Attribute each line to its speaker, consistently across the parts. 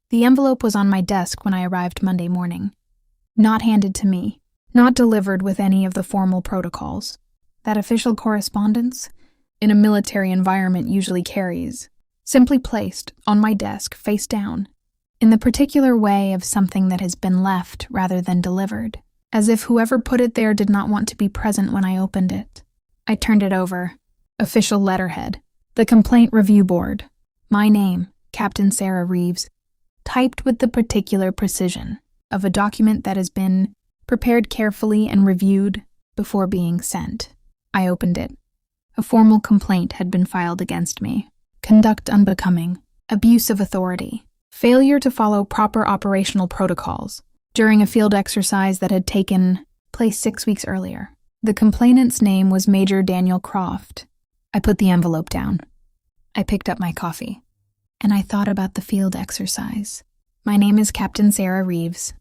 Speaker 1: The envelope was on my desk when I arrived Monday morning. Not handed to me, not delivered with any of the formal protocols that official correspondence in a military environment usually carries. Simply placed on my desk, face down, in the particular way of something that has been left rather than delivered, as if whoever put it there did not want to be present when I opened it. I turned it over. Official letterhead. The complaint review board. My name, Captain Sarah Reeves, typed with the particular precision of a document that has been prepared carefully and reviewed before being sent. I opened it. A formal complaint had been filed against me. Conduct unbecoming, abuse of authority, failure to follow proper operational protocols during a field exercise that had taken place 6 weeks earlier. The complainant's name was Major Daniel Croft. I put the envelope down. I picked up my coffee, and I thought about the field exercise. My name is Captain Sarah Reeves.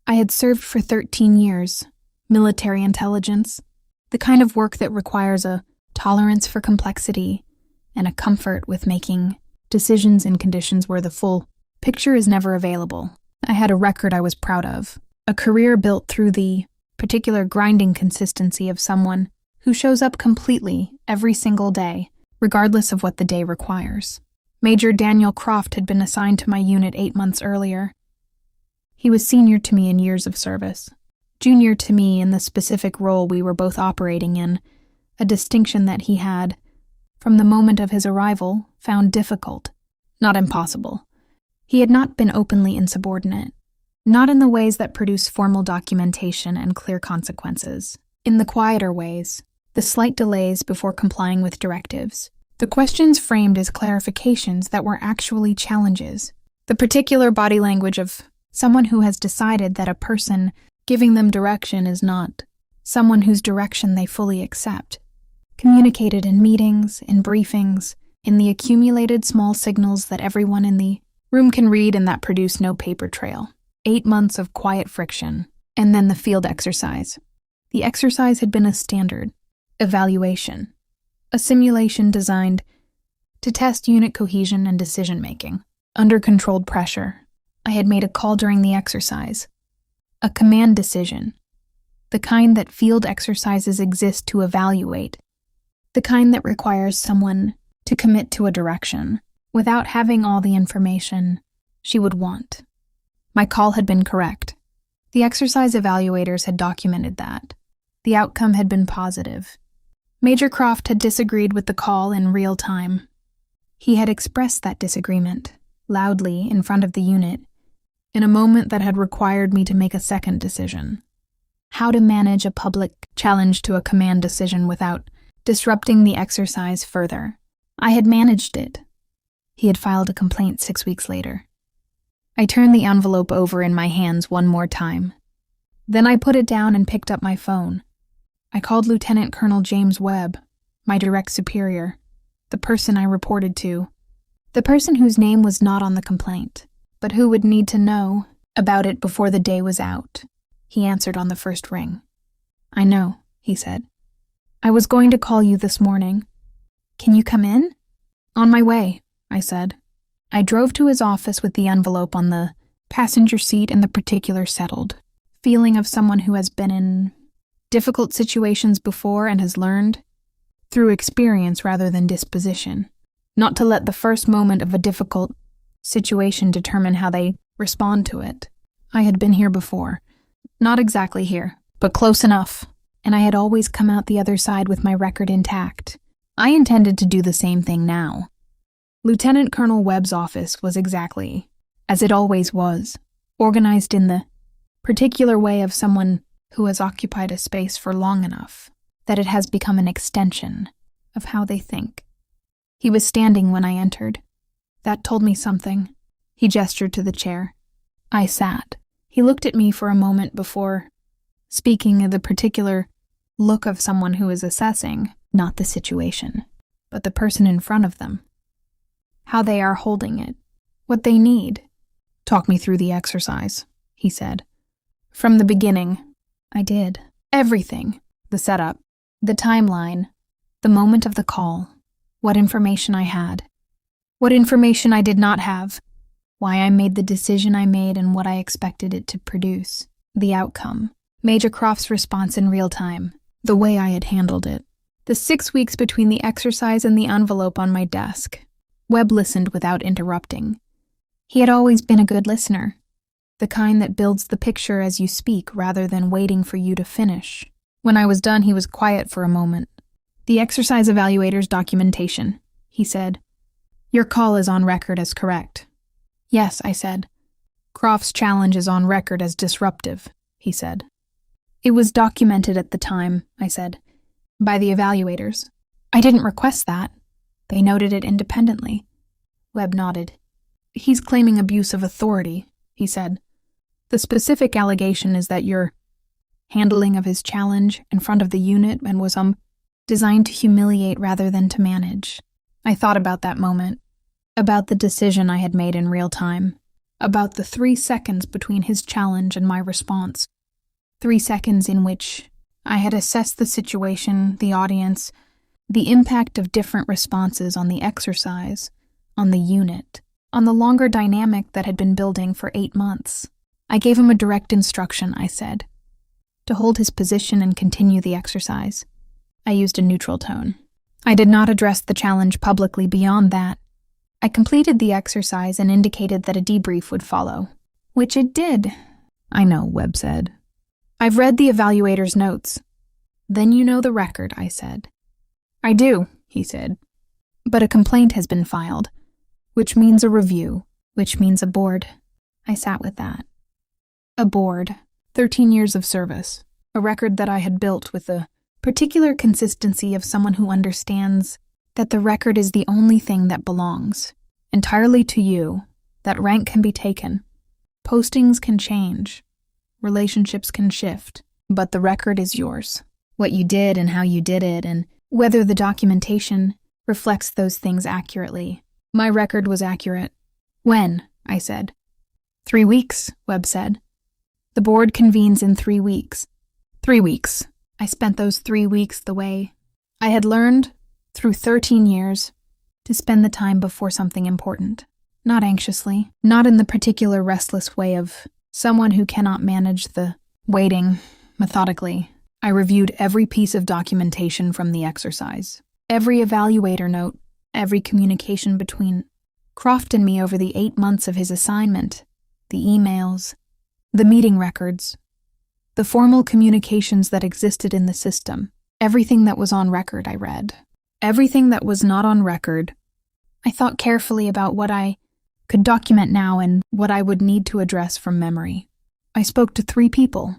Speaker 1: I had served for 13 years, military intelligence, the kind of work that requires a tolerance for complexity and a comfort with making decisions in conditions where the full picture is never available. I had a record I was proud of, a career built through the particular grinding consistency of someone who shows up completely every single day, regardless of what the day requires. Major Daniel Croft had been assigned to my unit 8 months earlier. He was senior to me in years of service, junior to me in the specific role we were both operating in, a distinction that he had, from the moment of his arrival, found difficult, not impossible. He had not been openly insubordinate, not in the ways that produce formal documentation and clear consequences. In the quieter ways, the slight delays before complying with directives, the questions framed as clarifications that were actually challenges, the particular body language of someone who has decided that a person giving them direction is not someone whose direction they fully accept, communicated in meetings, in briefings, in the accumulated small signals that everyone in the room can read and that produce no paper trail. 8 months of quiet friction, and then the field exercise. The exercise had been a standard evaluation, a simulation designed to test unit cohesion and decision-making. Under controlled pressure, I had made a call during the exercise, a command decision, the kind that field exercises exist to evaluate, the kind that requires someone to commit to a direction without having all the information she would want. My call had been correct. The exercise evaluators had documented that. The outcome had been positive. Major Croft had disagreed with the call in real time. He had expressed that disagreement, loudly in front of the unit, in a moment that had required me to make a second decision. How to manage a public challenge to a command decision without disrupting the exercise further. I had managed it. He had filed a complaint 6 weeks later. I turned the envelope over in my hands one more time. Then I put it down and picked up my phone. I called Lieutenant Colonel James Webb, my direct superior, the person I reported to, the person whose name was not on the complaint, but who would need to know about it before the day was out. He answered on the first ring. "I know," he said. "I was going to call you this morning. Can you come in?" "On my way," I said. I drove to his office with the envelope on the passenger seat and the particular settled, feeling of someone who has been in difficult situations before and has learned, through experience rather than disposition, not to let the first moment of a difficult situation determine how they respond to it. I had been here before. Not exactly here, but close enough, and I had always come out the other side with my record intact. I intended to do the same thing now. Lieutenant Colonel Webb's office was exactly as it always was, organized in the particular way of someone who has occupied a space for long enough that it has become an extension of how they think. He was standing when I entered. That told me something. He gestured to the chair. I sat. He looked at me for a moment before speaking of the particular look of someone who is assessing, not the situation, but the person in front of them. How they are holding it, what they need. "Talk me through the exercise," he said. From the beginning, I did. Everything. The setup, the timeline, the moment of the call, what information I had, what information I did not have, why I made the decision I made and what I expected it to produce. The outcome. Major Croft's response in real time. The way I had handled it. The 6 weeks between the exercise and the envelope on my desk. Webb listened without interrupting. He had always been a good listener. The kind that builds the picture as you speak rather than waiting for you to finish. When I was done, he was quiet for a moment. The exercise evaluator's documentation, he said. Your call is on record as correct. Yes, I said. Croft's challenge is on record as disruptive, he said. It was documented at the time, I said, by the evaluators. I didn't request that. They noted it independently. Webb nodded. He's claiming abuse of authority, he said. The specific allegation is that your handling of his challenge in front of the unit and was designed to humiliate rather than to manage. I thought about that moment, about the decision I had made in real time, about the 3 seconds between his challenge and my response, 3 seconds in which I had assessed the situation, the audience, the impact of different responses on the exercise, on the unit, on the longer dynamic that had been building for 8 months. I gave him a direct instruction, I said, to hold his position and continue the exercise. I used a neutral tone. I did not address the challenge publicly beyond that. I completed the exercise and indicated that a debrief would follow. Which it did. I know, Webb said. I've read the evaluator's notes. Then you know the record, I said. I do, he said. But a complaint has been filed, which means a review, which means a board. I sat with that. A board, 13 years of service, a record that I had built with the particular consistency of someone who understands that the record is the only thing that belongs, entirely to you, that rank can be taken, postings can change, relationships can shift, but the record is yours. What you did and how you did it, and whether the documentation reflects those things accurately. My record was accurate. When? I said. 3 weeks, Webb said. The board convenes in 3 weeks. 3 weeks. I spent those 3 weeks the way I had learned, through 13 years, to spend the time before something important. Not anxiously, not in the particular restless way of someone who cannot manage the waiting methodically. I reviewed every piece of documentation from the exercise, every evaluator note, every communication between Croft and me over the 8 months of his assignment, the emails, the meeting records, the formal communications that existed in the system. Everything that was on record I read. Everything that was not on record, I thought carefully about what I could document now and what I would need to address from memory. I spoke to 3 people.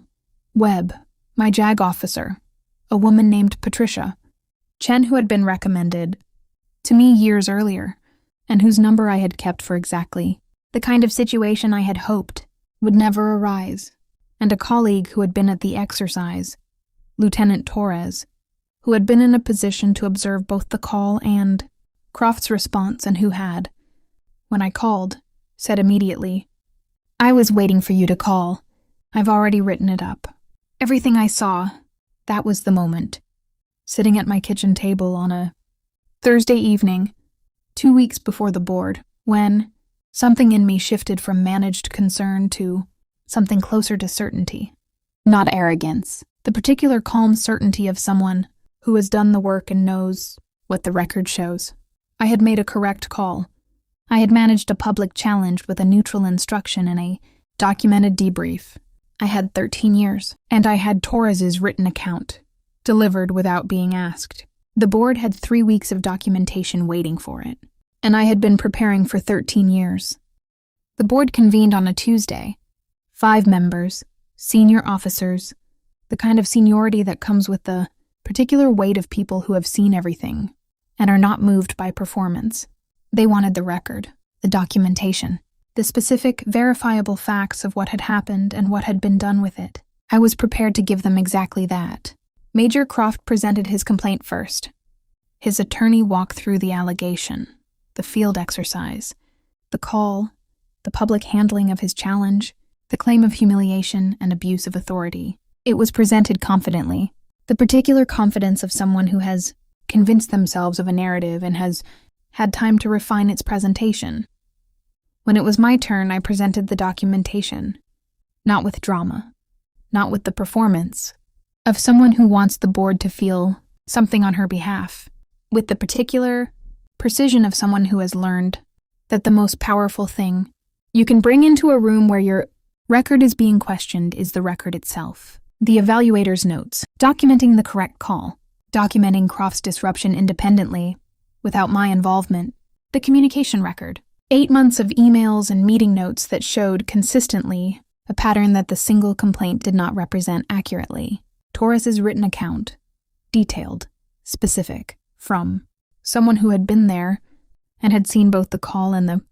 Speaker 1: Webb, my JAG officer, a woman named Patricia, Chen, who had been recommended to me years earlier, and whose number I had kept for exactly the kind of situation I had hoped would never arise, and a colleague who had been at the exercise, Lieutenant Torres, who had been in a position to observe both the call and Croft's response and who had, when I called, said immediately, I was waiting for you to call. I've already written it up. Everything I saw, that was the moment. Sitting at my kitchen table on a Thursday evening, 2 weeks before the board, when something in me shifted from managed concern to something closer to certainty. Not arrogance, the particular calm certainty of someone who has done the work and knows what the record shows. I had made a correct call. I had managed a public challenge with a neutral instruction and a documented debrief. I had 13 years, and I had Torres's written account, delivered without being asked. The board had 3 weeks of documentation waiting for it, and I had been preparing for 13 years. The board convened on a Tuesday. 5 members, senior officers, the kind of seniority that comes with the particular weight of people who have seen everything and are not moved by performance. They wanted the record, the documentation, the specific, verifiable facts of what had happened and what had been done with it. I was prepared to give them exactly that. Major Croft presented his complaint first. His attorney walked through the allegation, the field exercise, the call, the public handling of his challenge, the claim of humiliation and abuse of authority. It was presented confidently, the particular confidence of someone who has convinced themselves of a narrative and has had time to refine its presentation. When it was my turn, I presented the documentation, not with drama, not with the performance of someone who wants the board to feel something on her behalf, with the particular precision of someone who has learned that the most powerful thing you can bring into a room where your record is being questioned is the record itself. The evaluator's notes, documenting the correct call, documenting Croft's disruption independently, without my involvement, the communication record, 8 months of emails and meeting notes that showed consistently a pattern that the single complaint did not represent accurately. Torres's written account, detailed, specific, from someone who had been there and had seen both the call and the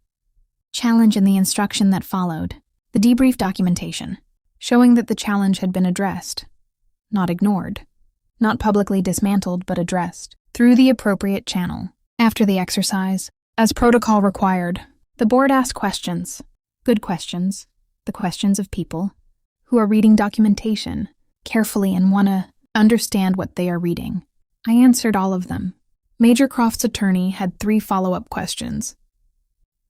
Speaker 1: challenge and the instruction that followed. The debrief documentation, showing that the challenge had been addressed, not ignored, not publicly dismantled but addressed, through the appropriate channel. After the exercise, as protocol required, the board asked questions, good questions, the questions of people who are reading documentation carefully and want to understand what they are reading. I answered all of them. Major Croft's attorney had 3 follow-up questions.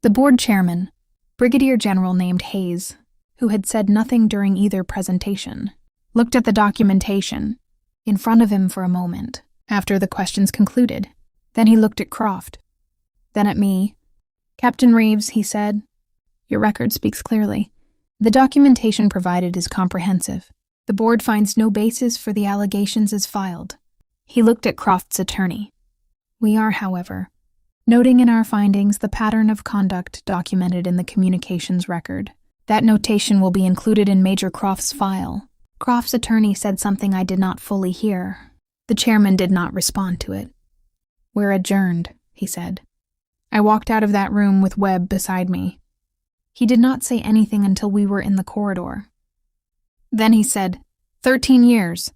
Speaker 1: The board chairman, Brigadier General named Hayes, who had said nothing during either presentation, looked at the documentation in front of him for a moment after the questions concluded. Then he looked at Croft, then at me. "Captain Reeves," he said, "your record speaks clearly. The documentation provided is comprehensive. The board finds no basis for the allegations as filed." He looked at Croft's attorney. "We are, however, noting in our findings the pattern of conduct documented in the communications record. That notation will be included in Major Croft's file." Croft's attorney said something I did not fully hear. The chairman did not respond to it. "We're adjourned," he said. I walked out of that room with Webb beside me. He did not say anything until we were in the corridor. Then he said, 13 years.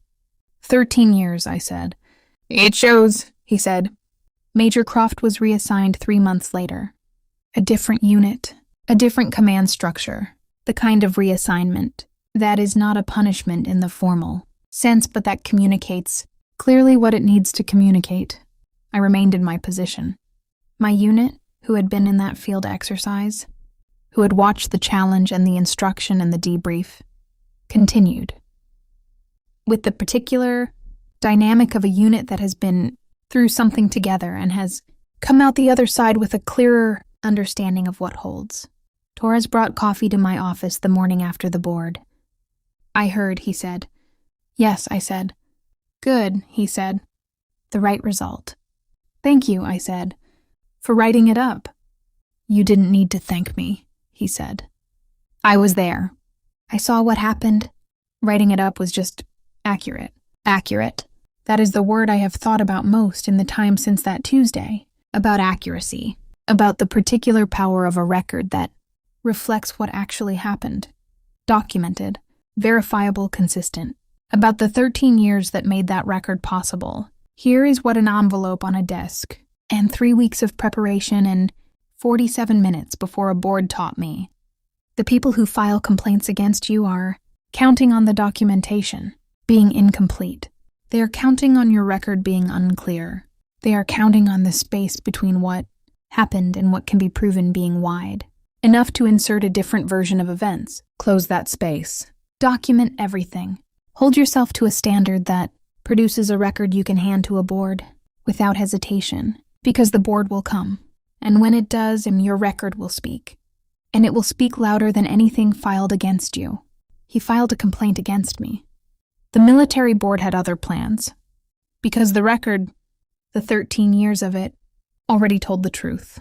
Speaker 1: 13 years, I said. "It shows," he said. Major Croft was reassigned 3 months later. A different unit, a different command structure, the kind of reassignment that is not a punishment in the formal sense, but that communicates clearly what it needs to communicate. I remained in my position. My unit, who had been in that field exercise, who had watched the challenge and the instruction and the debrief, continued. With the particular dynamic of a unit that has been through something together and has come out the other side with a clearer understanding of what holds. Torres brought coffee to my office the morning after the board. "I heard," he said. "Yes," I said. "Good," he said. "The right result." "Thank you," I said, "for writing it up." "You didn't need to thank me," he said. "I was there. I saw what happened. Writing it up was just accurate." Accurate. That is the word I have thought about most in the time since that Tuesday. About accuracy. About the particular power of a record that reflects what actually happened. Documented. Verifiable, consistent. About the 13 years that made that record possible. Here is what an envelope on a desk, and 3 weeks of preparation and 47 minutes before a board taught me. The people who file complaints against you are counting on the documentation being incomplete. They are counting on your record being unclear. They are counting on the space between what happened and what can be proven being wide. Enough to insert a different version of events. Close that space. Document everything. Hold yourself to a standard that produces a record you can hand to a board without hesitation, because the board will come. And when it does, your record will speak. And it will speak louder than anything filed against you. He filed a complaint against me. The military board had other plans, because the record, the 13 years of it, already told the truth.